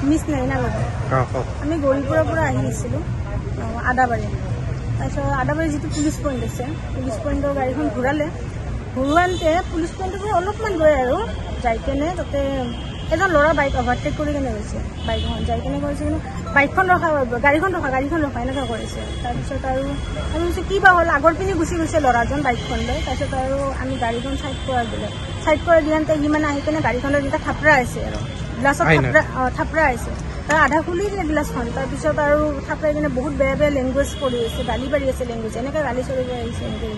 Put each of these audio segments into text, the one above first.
miss নাই না লগত আমি গৌৰীপুৰৰ পৰা আহি আছিলোঁ আদাবাৰী তাৰপিছত আদাবাৰী যিটো পুলিচ পইণ্ট আছে পুলিচ পইণ্টৰ গাড়ীখন ঘূৰাওঁতে পুলিচ পইণ্টৰ পৰা অলপমান গৈ আৰু যাই কেনে তাতে এজন ল'ৰা বাইক অভাৰটেক কৰি কেনে গৈছে বাইকখন যাই কেনে কৰিছে কিন্তু বাইকখন গাড়ীখন ৰখা এনেকুৱা কৰিছে তাৰপিছত আৰু আমি ভাবিছোঁ কি বা হ'ল আগৰ পিনে গুচি গৈছে ল'ৰাজন বাইকখন লৈ তাৰপিছত আৰু আমি গাড়ীখন চাইড কৰা দিয়াতে সি মানে আহি কেনে গাড়ীখনৰ যেতিয়া থাপৰা আছে আৰু গ্লাছত থাপৰা আছে তাৰ আধা খুলি দিলে গ্লাছখন তাৰপিছত আৰু থাপৰাই কিনে বহুত বেয়া লেংগুৱেজ কৰি আছে গালি পাৰি আছে লেংগুৱেজ এনেকৈ গালি চলিব আহিছে এনেকৈ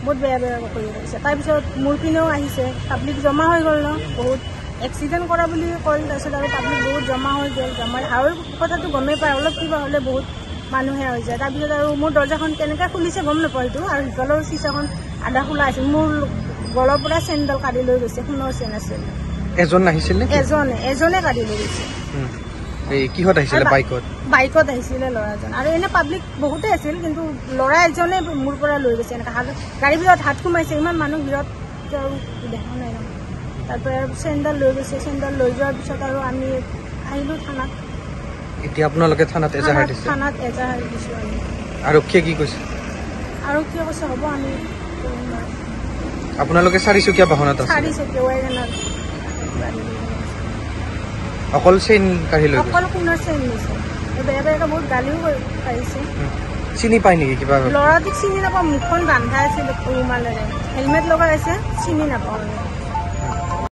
বহুত বেয়া কৰি আহিছে তাৰপিছত মোৰ পিনেও আহিছে পাব্লিক জমা হৈ গ'ল ন বহুত এক্সিডেণ্ট কৰা বুলি ক'ল তাৰপিছত আৰু পাব্লিক বহুত জমা হৈ গ'ল আৰু কথাটো গমেই পায় অলপ কিবা হ'লে বহুত মানুহে হৈ যায় তাৰপিছত আৰু মোৰ দৰ্জাখন কেনেকৈ খুলিছে গম নাপাওঁ সেইটো আৰু সিফালৰ চিচাখন আধা খোলা আছিল মোৰ গলৰ পৰা চেইনডাল কাঢ়ি লৈ গৈছে সোণৰ চেইন আছিল এজন আহিছিল এজনে কাঢ়ি লৈ গৈছে কিহত আহিছিলে বাইকত আহিছিলে ল'ৰাজন আৰু এনে পাব্লিক বহুতে আছিল কিন্তু ল'ৰা এজনে মোৰ পৰা লৈ গৈছে এনেকৈ গাড়ীৰ ভিতৰত হাত সোমাইছে ইমান মানুহ ভিতৰত আৰু দেখা নাই ন তাৰপৰা আৰু চেইনডাল লৈ গৈছে চেইনডাল লৈ যোৱাৰ পিছত আৰু আমি আহিলোঁ থানাত এতিয়া আপোনালোকে থানাত এজাহাৰ দিছোঁ আমি আৰক্ষীয়ে কি কৈছে হ'ব আমি আপোনালোকে চাৰিচকীয়া বাহনত আছে চাৰিচকীয়া ৱাগনাৰ অকল চেইন কাঢ়ি লৈ অকল সোণৰ চেইন নিছে বেয়া বহুত গালিও পাৰিছে চিনি পায় নেকি কিবা ল'ৰাটোক চিনি নাপাওঁ মুখখন বান্ধা আছিল ৰুমালেৰে হেলমেট লগাই আছে চিনি নাপাওঁ